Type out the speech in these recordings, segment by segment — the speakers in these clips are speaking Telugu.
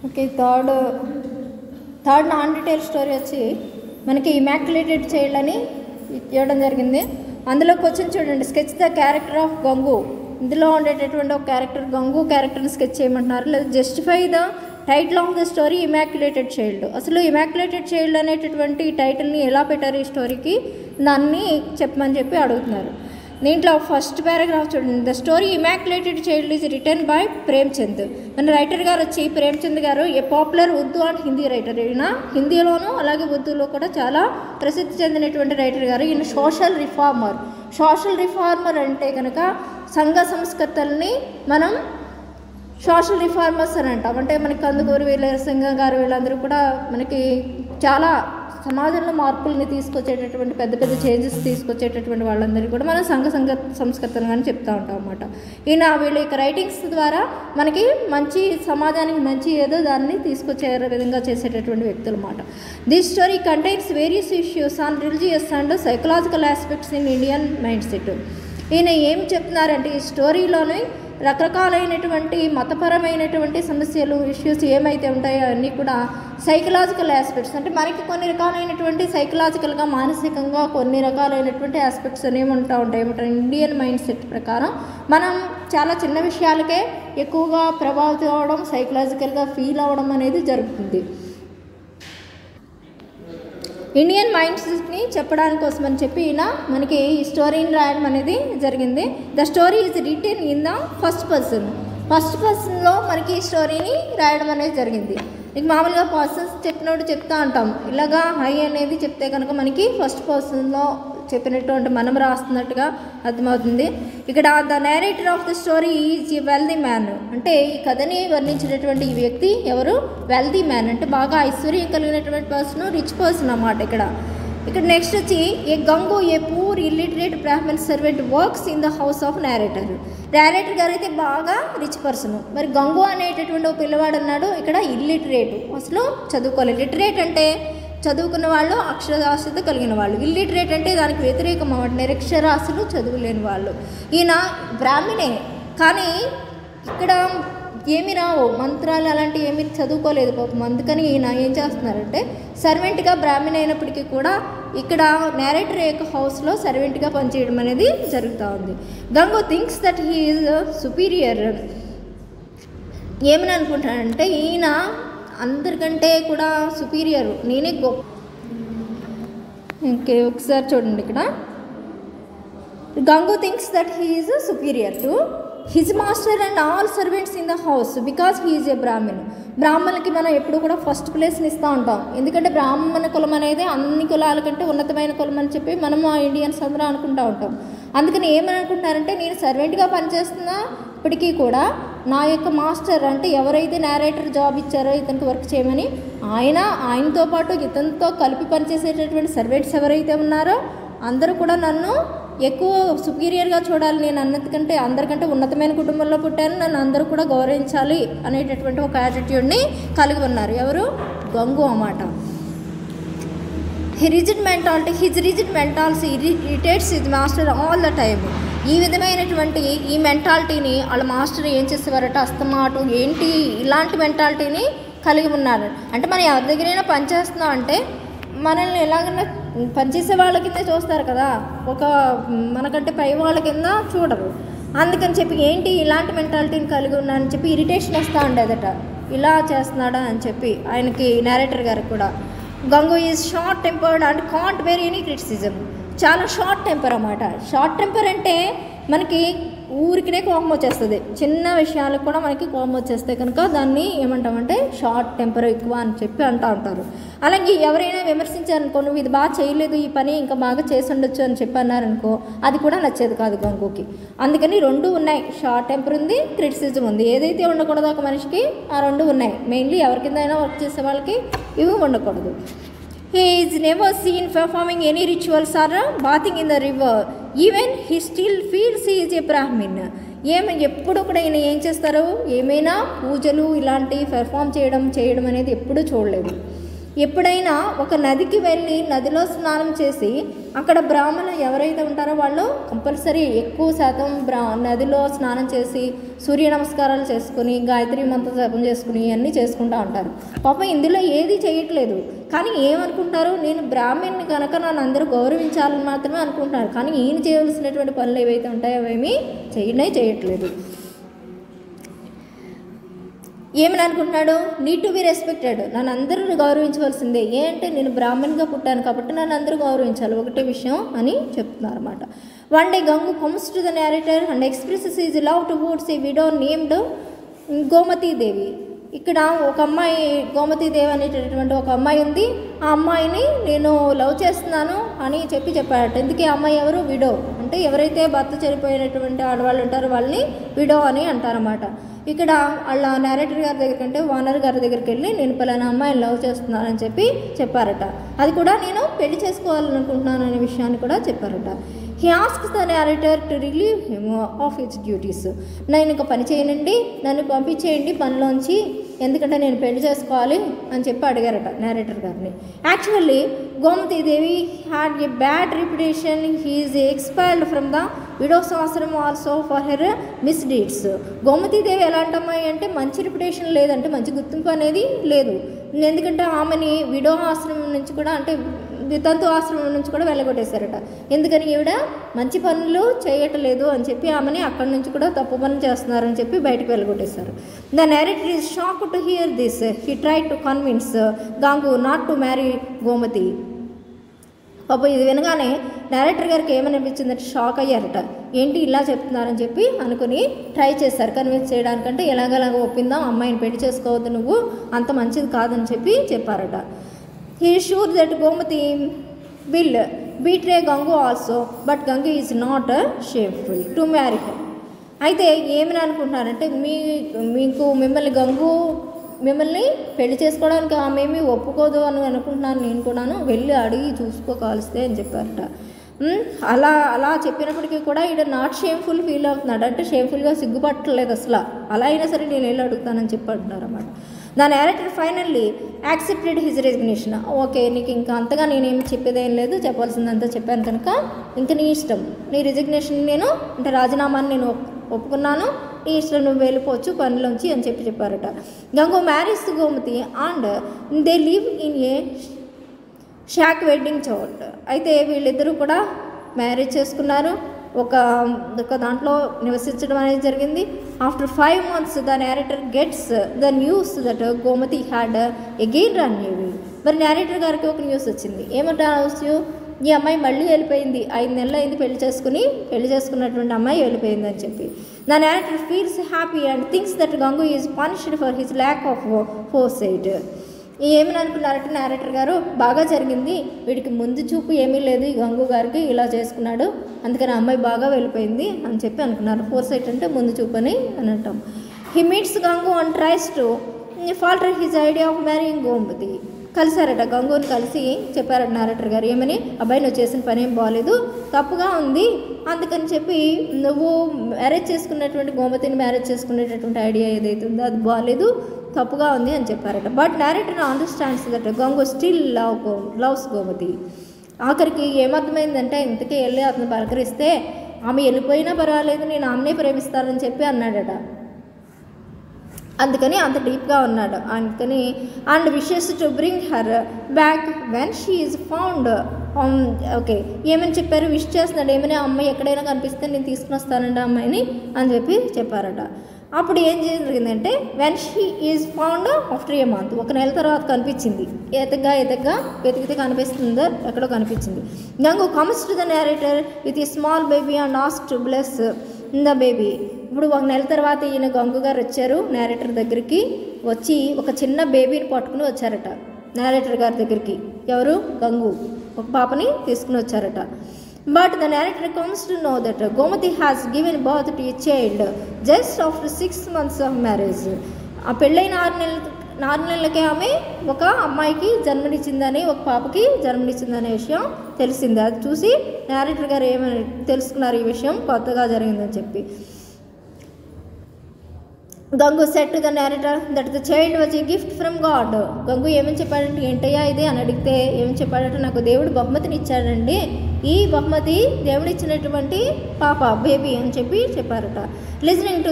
Okay, third non detail story వచ్చి మనకి ఇమాక్యులేటెడ్ చైల్డ్ అని ఇవ్వడం జరిగింది. అందులో క్వశ్చన్ చూడండి, sketch the character of Gangu. ఇందులో ఉండేటటువంటి ఒక క్యారెక్టర్ గంగు క్యారెక్టర్ని స్కెచ్ చేయమంటున్నారు. లేదా justify the title of the story immaculated child. అసలు ఇమాక్యులేటెడ్ చైల్డ్ అనేటటువంటి టైటిల్ని ఎలా పెట్టారు ఈ స్టోరీకి, దాన్ని చెప్పమని చెప్పి అడుగుతున్నారు. దీంట్లో ఫస్ట్ పారాగ్రాఫ్ చూడండి, the story immaculated child is written by Premchand. మన రైటర్ గారు వచ్చి ప్రేమ్చంద్ గారు a popular Urdu and Hindi writer. ఈయన హిందీలోనూ అలాగే ఉర్దూలో కూడా చాలా ప్రసిద్ధి చెందినటువంటి రైటర్ గారు. ఈయన సోషల్ రిఫార్మర్ అంటే కనుక సంఘ సంస్కర్తల్ని మనం సోషల్ రిఫార్మర్స్ అని అంటాం. అంటే మనకి కందుకూరి వీరసింహ గారు వీళ్ళందరూ కూడా మనకి చాలా సమాజంలో మార్పుల్ని తీసుకొచ్చేటటువంటి పెద్ద పెద్ద చేంజెస్ తీసుకొచ్చేటటువంటి వాళ్ళందరికీ కూడా మనం సంఘ సంస్కర్తలు అని చెప్తూ ఉంటాం అన్నమాట. ఈయన వీళ్ళ యొక్క రైటింగ్స్ ద్వారా మనకి మంచి సమాజానికి మంచి ఏదో దాన్ని తీసుకొచ్చే విధంగా చేసేటటువంటి వ్యక్తులు అన్నమాట. This story contains various issues on religious and psychological aspects in Indian mind set. ఈయన ఏం చెప్తున్నారంటే ఈ స్టోరీలోని రకరకాలైనటువంటి మతపరమైనటువంటి సమస్యలు ఇష్యూస్ ఏమైతే ఉంటాయో అన్నీ కూడా సైకలాజికల్ ఆస్పెక్ట్స్, అంటే మనకి కొన్ని రకాలైనటువంటి సైకలాజికల్గా మానసికంగా కొన్ని రకాలైనటువంటి ఆస్పెక్ట్స్ అనేవి ఉంటాయి. ఇండియన్ మైండ్ సెట్ ప్రకారం మనం చాలా చిన్న విషయాలకే ఎక్కువగా ప్రభావితం అవ్వడం, సైకలాజికల్గా ఫీల్ అవ్వడం అనేది జరుగుతుంది. ఇండియన్ మైండ్ సెట్ని చెప్పడానికి కోసం అని చెప్పి ఈయన మనకి ఈ స్టోరీని రాయడం అనేది జరిగింది. The story is written in the first పర్సన్లో మనకి ఈ స్టోరీని రాయడం అనేది జరిగింది. నీకు మామూలుగా పర్సన్స్ చెప్పినప్పుడు చెప్తా ఉంటాం, ఇలాగా హై అనేది చెప్తే కనుక మనకి ఫస్ట్ పర్సన్లో చెప్పినటువంటి మనం రాస్తున్నట్టుగా అర్థమవుతుంది. ఇక్కడ the narrator of the story is a wealthy man. అంటే ఈ కథని వర్ణించినటువంటి ఈ వ్యక్తి ఎవరు? వెల్దీ మ్యాన్, అంటే బాగా ఐశ్వర్యం కలిగినటువంటి పర్సన్, రిచ్ పర్సన్ అన్నమాట. ఇక్కడ నెక్స్ట్ వచ్చి a Gangu a poor illiterate Brahmin servant works in the house of narrator గారు అయితే బాగా రిచ్ పర్సన్. మరి గంగు అనేటటువంటి ఒక పిల్లవాడు ఉన్నాడు, ఇక్కడ ఇల్లిటరేట్, అసలు చదువుకోలేదు. లిటరేట్ అంటే చదువుకున్న వాళ్ళు, అక్షరాస్యత కలిగిన వాళ్ళు. ఇల్లిటరేట్ అంటే దానికి వ్యతిరేకం అన్నమాట, నిరక్షరాస్యులు, చదువులేని వాళ్ళు. ఈయన బ్రాహ్మణే, కానీ ఇక్కడ ఏమి రావు మంత్రాలు అలాంటివి ఏమి చదువుకోలేదు పాపం. అందుకని ఈయన ఏం చేస్తున్నారంటే సర్వెంట్గా బ్రాహ్మణ అయినప్పటికీ కూడా ఇక్కడ నేరేటర్ యొక్క హౌస్లో సర్వెంట్గా పనిచేయడం అనేది జరుగుతూ ఉంది. Gangu thinks that he is superior. ఏమని అనుకుంటానంటే ఈయన అందరికంటే కూడా సుపీరియర్, నేనే గొప్ప. ఓకే, ఒకసారి చూడండి, ఇక్కడ Gangu thinks that he is superior to his master and all servants in the house because he is a Brahmin. బ్రాహ్మణులకి మనం ఎప్పుడు కూడా ఫస్ట్ ప్లేస్ని ఇస్తూ ఉంటాం, ఎందుకంటే బ్రాహ్మణ కులం అనేది అన్ని కులాల కంటే ఉన్నతమైన కులం అని చెప్పి మనము ఆ ఇండియన్స్ అందరూ అనుకుంటూ ఉంటాం. అందుకని ఏమని అనుకుంటారంటే నేను సర్వెంట్గా పనిచేస్తున్నా ఇప్పటికీ కూడా నా యొక్క మాస్టర్, అంటే ఎవరైతే నేరేటర్ జాబ్ ఇచ్చారో ఇతనికి వర్క్ చేయమని, ఆయనతో పాటు ఇతనితో కలిపి పనిచేసేటటువంటి సర్వెంట్స్ ఎవరైతే ఉన్నారో అందరూ కూడా నన్ను ఎక్కువ సుపీరియర్గా చూడాలి, నేను అందరికంటే ఉన్నతమైన కుటుంబంలో పుట్టాను, నన్ను అందరూ కూడా గౌరవించాలి అనేటటువంటి ఒక యాటిట్యూడ్ని కలిగి ఉన్నారు. ఎవరు? గంగు అన్నమాట. His rigid mentality irritates his master all the time. ఈ విధమైనటువంటి ఈ మెంటాలిటీని వాళ్ళ మాస్టర్ ఏం చేసేవారట, అస్తమాటు ఏంటి ఇలాంటి మెంటాలిటీని కలిగి ఉన్నారు. అంటే మనం ఎవరి దగ్గరైనా పనిచేస్తున్నాం అంటే మనల్ని ఎలాగైనా పనిచేసే వాళ్ళ కింద చూస్తారు కదా, ఒక మనకంటే పై వాళ్ళ కింద చూడరు. అందుకని చెప్పి ఏంటి ఇలాంటి మెంటాలిటీని కలిగి ఉన్నానని చెప్పి ఇరిటేషన్ వస్తూ ఉండేదట, ఇలా చేస్తున్నాడా అని చెప్పి ఆయనకి, నేరేటర్ గారికి కూడా. Gangu is short tempered and can't bear any criticism. చాలా షార్ట్ టెంపర్ అన్నమాట. షార్ట్ టెంపర్ అంటే మనకి ఊరికినే కోపం వచ్చేస్తుంది, చిన్న విషయాలకు కూడా మనకి కోపం వచ్చేస్తే కనుక దాన్ని ఏమంటామంటే షార్ట్ టెంపర్ ఎక్కువ అని చెప్పి అంటూ ఉంటారు. అలాగే ఎవరైనా విమర్శించారనుకో, నువ్వు ఇది బాగా చేయలేదు, ఈ పని ఇంకా బాగా చేసి ఉండొచ్చు అని చెప్పి అన్నారనుకో, అది కూడా నచ్చేది కాదు గంగుకి. అందుకని రెండు ఉన్నాయి, షార్ట్ టెంపర్ ఉంది, క్రిటిసిజం ఉంది. ఏదైతే ఉండకూడదో ఒక మనిషికి ఆ రెండు ఉన్నాయి. మెయిన్లీ ఎవరి కింద అయినా వర్క్ చేసే వాళ్ళకి ఇవి ఉండకూడదు. He is never seen performing any rituals or bathing in the river. Even he still feels he is a Brahmin. ఎప్పుడు కూడా ఈయన ఏం చేస్తారు, ఏమైనా పూజలు ఇలాంటివి పెర్ఫామ్ చేయడం అనేది ఎప్పుడూ చూడలేదు. ఎప్పుడైనా ఒక నదికి వెళ్ళి నదిలో స్నానం చేసి అక్కడ బ్రాహ్మణులు ఎవరైతే ఉంటారో వాళ్ళు కంపల్సరీ ఎక్కువ శాతం నదిలో స్నానం చేసి సూర్య నమస్కారాలు చేసుకుని గాయత్రి మంత్ర జపం చేసుకుని ఇవన్నీ చేసుకుంటూ ఉంటారు. పాపం ఇందులో ఏది చేయట్లేదు, కానీ ఏమనుకుంటారు, నేను బ్రాహ్మణ్ని కనుక నన్ను అందరూ గౌరవించాలని మాత్రమే అనుకుంటున్నారు. కానీ ఈయన చేయవలసినటువంటి పనులు ఏవైతే ఉంటాయో అవేమీ చేయట్లేదు. ఏమని అనుకుంటున్నాడు, నీడ్ టు బి రెస్పెక్టెడ్, నన్ను అందరూ గౌరవించవలసిందే. ఏంటంటే నేను బ్రాహ్మణ్గా పుట్టాను కాబట్టి నన్ను అందరూ గౌరవించాలి, ఒకటే విషయం అని చెప్తున్నారు అన్నమాట. One day Gangu comes to the narrator and expresses his love towards a widow named Gomati Devi. ఇక్కడ ఒక అమ్మాయి గోమతీ దేవి అనేటటువంటి ఒక అమ్మాయి ఉంది. ఆ అమ్మాయిని నేను లవ్ చేస్తున్నాను అని చెప్పాడట. ఎందుకు ఆ అమ్మాయి ఎవరు, విడో అంటే ఎవరైతే భర్త చనిపోయినటువంటి ఆడవాళ్ళు ఉంటారో వాళ్ళని విడో అని అంటారన్నమాట. ఇక్కడ వాళ్ళ నేరేటర్ గారి దగ్గర కంటే ఓనర్ గారి దగ్గరికి వెళ్ళి నేను పలానా అమ్మాయిని లవ్ చేస్తున్నానని చెప్పారట. అది కూడా నేను పెళ్లి చేసుకోవాలనుకుంటున్నాను అనే విషయాన్ని కూడా చెప్పారట. He asks the narrator to relieve him of hits duties. నేను ఇంకా పని చేయనండి, నన్ను పంపించేయండి పనిలోంచి, ఎందుకంటే నేను పెళ్లి చేసుకోవాలి అని అడిగారట నేరేటర్ గారిని. Actually Gomati Devi had a bad reputation. He is exiled from the widows ashram also for her misdeeds. Gomati Devi ఎలాంటి అమ్మాయి అంటే మంచి రిప్యుటేషన్ లేదంటే మంచి గుర్తింపు అనేది లేదు. ఎందుకంటే ఆమెని విడో ఆశ్రమం నుంచి కూడా అంటే వితంతు ఆశ్రమం నుంచి కూడా వెళ్ళగొట్టేశారట. ఎందుకని ఈవిడ మంచి పనులు చేయట్లేదు అని చెప్పి ఆమెని అక్కడి నుంచి కూడా తప్పు పనులు చేస్తున్నారని చెప్పి బయటకు వెళ్ళగొట్టేశారు. The narrator is shock to hear this. He try to convince Gangu not to marry Gomati. పాపం ఇది వినగానే నేరేటర్ గారికి ఏమనిపించిందంటే షాక్ అయ్యారట. ఏంటి ఇలా చెప్తున్నారని చెప్పి అనుకుని ట్రై చేశారు కన్విన్స్ చేయడానికంటే ఎలాగలాగ ఒప్పిందాం, అమ్మాయిని పెళ్లి చేసుకోవద్దు, నువ్వు అంత మంచిది కాదని చెప్పారట. He is sure that Gomati will betray Gangu also, but Gangu is not shameful to marry her. అయితే ఏమని అనుకుంటున్నారంటే మిమ్మల్ని పెళ్లి చేసుకోవడానికి ఆమె ఏమీ ఒప్పుకోదు అని అనుకుంటున్నాను, నేను కూడాను వెళ్ళి అడిగి చూసుకోవాల్స్తే అని చెప్పారట. అలా చెప్పినప్పటికీ కూడా ఈడ నాట్ షేమ్ఫుల్ ఫీల్ అవుతున్నాడు, అంటే షేమ్ఫుల్గా సిగ్గుపట్టలేదు అసలు. అలా అయినా సరే నేను వెళ్ళి అడుగుతానని అంటున్నారు అన్నమాట. The narrator finally accepted his resignation. Okay, నీకు ఇంకా అంతగా నేనేమి చెప్పేదేం లేదు, చెప్పాల్సిందంతా చెప్పాను కనుక ఇంక నీ ఇష్టం, నీ రెసిగ్నేషన్ నేను అంటే రాజీనామాని నేను ఒప్పుకున్నాను, నీ ఇష్టం, నువ్వు వెళ్ళిపోవచ్చు పనిలోంచి అని చెప్పారట. Gangu marriage to Gomati and they live in a shack wedding చౌట్. అయితే వీళ్ళిద్దరూ కూడా మ్యారేజ్ చేసుకున్నారు, ఒక దాంట్లో నివసించడం అనేది జరిగింది. After 5 months the narrator gets the news that Gomathi had again run away. మరి నేరేటర్ గారికి ఒక న్యూస్ వచ్చింది. ఏమంటారు న్యూస్, ఈ అమ్మాయి మళ్ళీ వెళ్ళిపోయింది, 5 నెలలు అయింది పెళ్లి చేసుకున్నటువంటి అమ్మాయి వెళ్ళిపోయింది అని చెప్పి. The narrator feels happy and thinks that Gangu is punished for his lack of foresight. ఏమని అనుకున్నారంటే నేరేటర్ గారు, బాగా జరిగింది, వీడికి ముందు చూపు ఏమీ లేదు ఈ గంగు గారికి, ఇలా చేసుకున్నాడు, అందుకని అమ్మాయి బాగా వెళ్ళిపోయింది అని చెప్పి అనుకున్నారు. ఫోర్సైట్ అంటే ముందు చూపు అని అంటాం. He meets Gangu and tries to falter his idea of marrying Gomati. కలిసారట, గంగుని కలిసి చెప్పారట నేరేటర్ గారు, ఏమని, అబ్బాయి నువ్వు చేసిన పని ఏం బాగాలేదు, తప్పుగా ఉంది, అందుకని చెప్పి నువ్వు గోమతిని మ్యారేజ్ చేసుకునేటటువంటి ఐడియా ఏదైతే ఉందో అది బాగాలేదు, తప్పుగా ఉంది అని చెప్పారట. But narrator understands that Gangu still loves Gomathi. ఆఖరికి ఏమర్థమైందంటే ఇంతకీ వెళ్ళి అతను పలకరిస్తే ఆమె వెళ్ళిపోయినా పర్వాలేదు, నేను ఆమెనే ప్రేమిస్తానని చెప్పి అన్నాడట. అందుకని అంత డీప్గా ఉన్నాడు. అందుకని and wishes to bring her back when she is found. Okay, ఏమని చెప్పారు, విష్ చేస్తున్నాడు, ఏమని, అమ్మాయి ఎక్కడైనా కనిపిస్తే నేను తీసుకుని వస్తానండి అమ్మాయిని అని చెప్పారట. అప్పుడు ఏం జరిగిందంటే when she is found after A month, 1 నెల తర్వాత కనిపించింది. ఎతగ్గా వెతికితే కనిపిస్తుందో ఎక్కడో కనిపించింది. Gangu comes to the narrator with a small baby and ask to bless the baby. ఇప్పుడు 1 నెల తర్వాత ఈయన గంగు గారు వచ్చారు నేరేటర్ దగ్గరికి, వచ్చి ఒక చిన్న బేబీని పట్టుకుని వచ్చారట నేరేటర్ గారి దగ్గరికి. ఎవరు, గంగు ఒక పాపని తీసుకుని వచ్చారట. But the narrator comes to know that Gomathi has given birth to a child just after 6 months of marriage. ఆ పెళ్ళైన 6 నెలలకే ఆమె ఒక అమ్మాయికి జన్మనిచ్చిందని, ఒక పాపకి జన్మనిచ్చిందనే విషయం తెలిసింది. అది చూసి నేరేటర్ గారు ఏమని తెలుసుకున్నారు, ఈ విషయం కొత్తగా జరిగిందని చెప్పి. Gangu set to the narrator that the child was a gift from God. Gangu ఏమని చెప్పాడంటే, ఏంటయ్యా ఇది అని అడిగితే ఏమని చెప్పాడంటే, నాకు దేవుడు బహుమతిని ఇచ్చాడండి, ఈ బహుమతి దేవుడు ఇచ్చినటువంటి పాప బేబీ అని చెప్పి చెప్పారట. Listening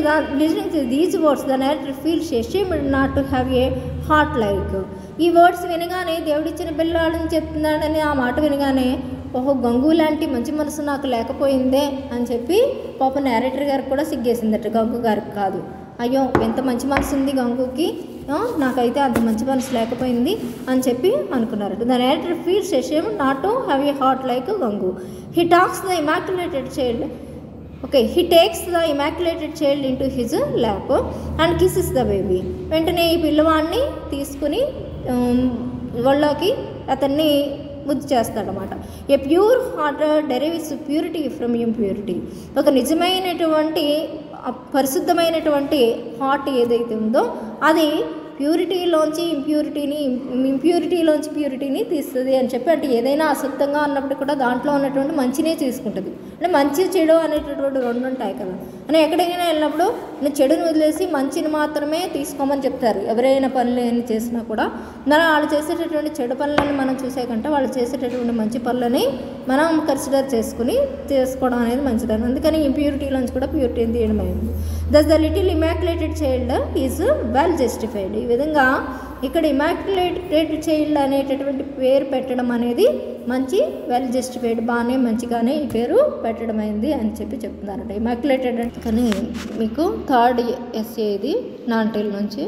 to these words the narrator feels ashamed not to have a heart like. ఈ వర్డ్స్ వినగానే దేవుడిచ్చిన పిల్లాడని చెప్తున్నాడని ఆ మాట వినగానే, ఓహో గంగు లాంటి మంచి మనసు నాకు లేకపోయిందే అని చెప్పి పాప నేరేటర్ గారికి కూడా సిగ్గేసిందట, గంగు గారికి కాదు. అయ్యో ఎంత మంచి మనసు ఉంది గంగుకి, నాకైతే అంత మంచి మనసు లేకపోయింది అని చెప్పి అనుకున్నారట. The narrator feels ashamed not to have a heart like Gangu. He talks the immaculated child he takes the immaculate child into his lap and kisses the baby. వెంటనే ఈ పిల్లవాడిని తీసుకుని వాళ్ళకి అతన్ని ముద్దు చేస్తాడనమాట. A pure heart derives purity from impurity. ఒక నిజమైనటువంటి పరిశుద్ధమైనటువంటి హార్ట్ ఏదైతే ఉందో అది ప్యూరిటీలోంచి ఇంప్యూరిటీలోంచి ప్యూరిటీని తీస్తుంది అని చెప్పి, అంటే ఏదైనా అశుద్ధంగా ఉన్నప్పుడు కూడా దాంట్లో ఉన్నటువంటి మంచినే తీసుకుంటుంది. అంటే మంచి చెడు అనేటటువంటి రెండు ఉంటాయి కదా. అని ఎక్కడికైనా వెళ్ళినప్పుడు నేను చెడుని వదిలేసి మంచిని మాత్రమే తీసుకోమని చెప్తారు. ఎవరైనా పనులు ఏమి చేసినా కూడా వాళ్ళు చేసేటటువంటి చెడు పనులను మనం చూసే కంటే వాళ్ళు చేసేటటువంటి మంచి పనులని మనం కన్సిడర్ చేసుకోవడం అనేది మంచిదని. అందుకని ఇంప్యూరిటీలోంచి కూడా ప్యూరిటీని తీయడం అయింది. Thus the little immaculated child is well justified. ఈ విధంగా ఇక్కడ ఇమాక్యులేటెడ్ చైల్డ్ అనేటటువంటి పేరు పెట్టడం అనేది మంచి వెల్ జస్టిఫైడ్, బాగానే మంచిగానే ఈ పేరు పెట్టడం అయింది అని చెప్పి చెప్తున్నారట. ఇమాక్యులేటెడ్ అంటే కానీ మీకు థర్డ్ ఎస్ఏ ఇది నాన్ టెల్ నుంచి